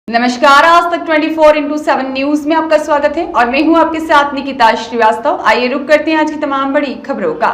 नमस्कार, आज तक 24/7 न्यूज में आपका स्वागत है और मैं हूं आपके साथ निकिता श्रीवास्तव। आइए रुक करते हैं आज की तमाम बड़ी खबरों का।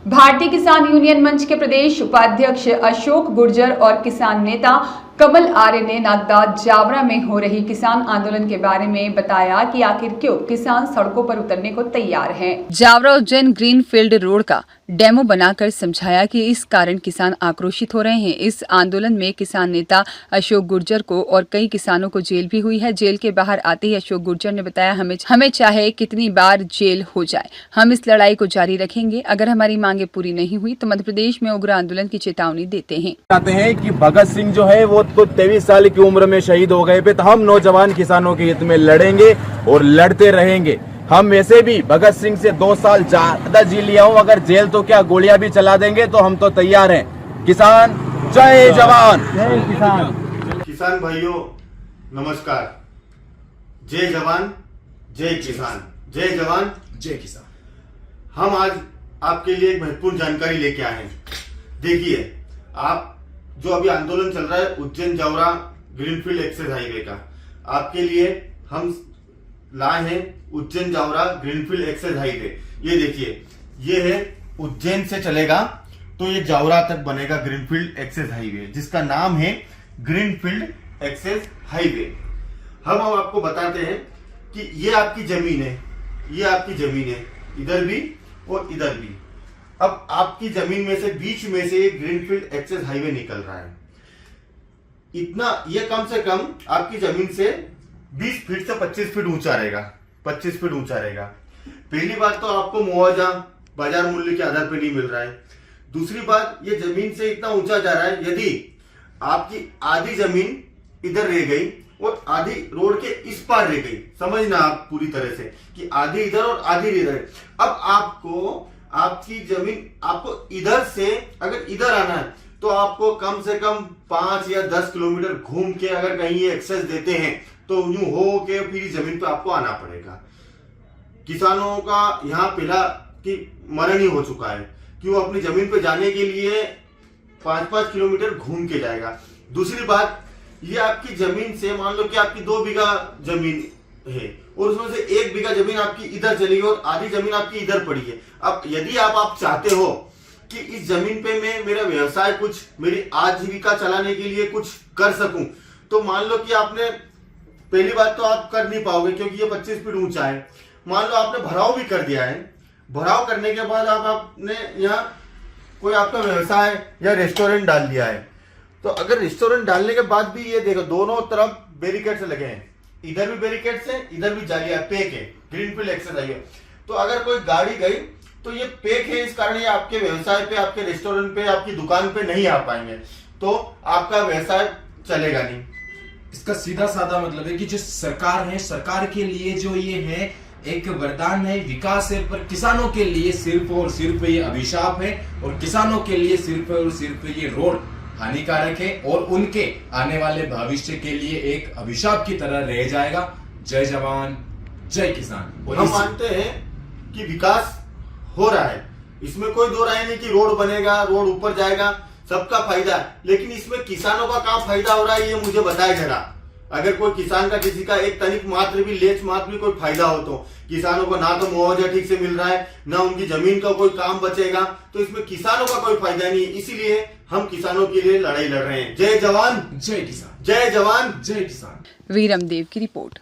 भारतीय किसान यूनियन मंच के प्रदेश उपाध्यक्ष अशोक गुर्जर और किसान नेता कमल आर्य ने नागदा जावरा में हो रही किसान आंदोलन के बारे में बताया कि आखिर क्यों किसान सड़कों पर उतरने को तैयार हैं। जावरा उज्जैन ग्रीनफील्ड रोड का डेमो बनाकर समझाया कि इस कारण किसान आक्रोशित हो रहे हैं। इस आंदोलन में किसान नेता अशोक गुर्जर को और कई किसानों को जेल भी हुई है। जेल के बाहर आते ही अशोक गुर्जर ने बताया, हमें चाहे कितनी बार जेल हो जाए, हम इस लड़ाई को जारी रखेंगे। अगर हमारी मांगे पूरी नहीं हुई तो मध्य प्रदेश में उग्र आंदोलन की चेतावनी देते हैं। चाहते हैं कि भगत सिंह जो है वो तो 23 साल की उम्र में शहीद हो गए, तो हम नौजवान किसानों के हित में लड़ेंगे और लड़ते रहेंगे। हम वैसे भी भगत सिंह से 2 साल ज्यादा जी लिया हूं, अगर जेल तो क्या गोलियां भी चला देंगे तो हम तो तैयार हैं। किसान जय जवान जय किसान। किसान भाइयों नमस्कार। जय जवान जय किसान, जय जवान जय किसान। हम आज आपके लिए एक महत्वपूर्ण जानकारी लेके आए हैं। देखिए, आप जो अभी आंदोलन चल रहा है Ujjain Jaora greenfield access highway का, आपके लिए हम लाए हैं Ujjain Jaora greenfield access highway. ये देखिए, ये है उज्जैन से चलेगा तो ये जावरा तक बनेगा ग्रीनफील्ड एक्सेस हाईवे, जिसका नाम है ग्रीनफील्ड एक्सेस हाईवे। हम आपको बताते हैं कि ये आपकी जमीन है, ये आपकी जमीन है, इधर भी और इधर भी। अब आपकी जमीन में से बीच में से ग्रीनफील्ड एक्सेस हाईवे निकल रहा है। इतना ये कम से कम आपकी जमीन से 20 फीट से 25 फीट ऊंचा रहेगा, 25 फीट ऊंचा रहेगा। पहली बात तो आपको मुआवजा बाजार मूल्य के आधार पर नहीं मिल रहा है। दूसरी बात, ये जमीन से इतना ऊंचा जा रहा है, यदि आपकी आधी जमीन इधर रह गई और आधी रोड के इस पार रह गई, समझना आप पूरी तरह से कि आधी इधर और आधी इधर। अब आपको आपकी जमीन, आपको इधर से अगर इधर आना है तो आपको कम से कम 5 या 10 किलोमीटर घूम के अगर कहीं ये एक्सेस देते हैं तो यूं हो के फिर जमीन पे आपको आना पड़ेगा। किसानों का यहाँ पहला कि मरण ही हो चुका है कि वो अपनी जमीन पे जाने के लिए 5-5 किलोमीटर घूम के जाएगा। दूसरी बात, ये आपकी जमीन से मान लो कि आपकी 2 बीघा जमीन है और उसमें से 1 बीघा जमीन आपकी इधर चली गई और आधी जमीन आपकी इधर पड़ी है। अब यदि आप चाहते हो कि इस जमीन पे मैं मेरा व्यवसाय, कुछ मेरी आजीविका चलाने के लिए कुछ कर सकूं, तो मान लो कि आपने, पहली बात तो आप कर नहीं पाओगे क्योंकि ये 25 फीट ऊंचा है। मान लो आपने भराव भी कर दिया है, भराव करने के बाद आपने यहाँ कोई आपका व्यवसाय या रेस्टोरेंट डाल दिया है, तो अगर रेस्टोरेंट डालने के बाद भी ये देखो दोनों तरफ बैरिकेड्स लगे हैं, इधर भी बैरिकेड्स है, इधर भी जालियां, पेक है, ग्रीनफील्ड एक्सेस हाईवे। तो अगर कोई गाड़ी गई तो ये पेक है, इस कारण ये आपके व्यवसाय पे, आपके रेस्टोरेंट पे, आपकी दुकान पे नहीं आ पाएंगे, तो आपका व्यवसाय चलेगा नहीं। इसका सीधा साधा मतलब है कि जो सरकार है, सरकार के लिए जो ये है एक वरदान है, विकास है, पर किसानों के लिए सिर्फ और सिर्फ ये अभिशाप है और किसानों के लिए सिर्फ और सिर्फ ये रोड हानिकारक है और उनके आने वाले भविष्य के लिए एक अभिशाप की तरह रह जाएगा। जय जवान जय किसान। हम मानते हैं कि विकास हो रहा है, इसमें कोई दो राय नहीं कि रोड बनेगा, रोड ऊपर जाएगा, सबका फायदा है, लेकिन इसमें किसानों का कहाँ फायदा हो रहा है ये मुझे बताया जरा। अगर कोई किसान का किसी का एक तनिक मात्र भी, लेच मात्र भी कोई फायदा हो तो किसानों को ना तो मुआवजा ठीक से मिल रहा है, ना उनकी जमीन का कोई काम बचेगा, तो इसमें किसानों का कोई फायदा नहीं है। इसीलिए हम किसानों के लिए लड़ाई लड़ रहे हैं। जय जवान जय किसान, जय जवान जय किसान। वीरमदेव की रिपोर्ट।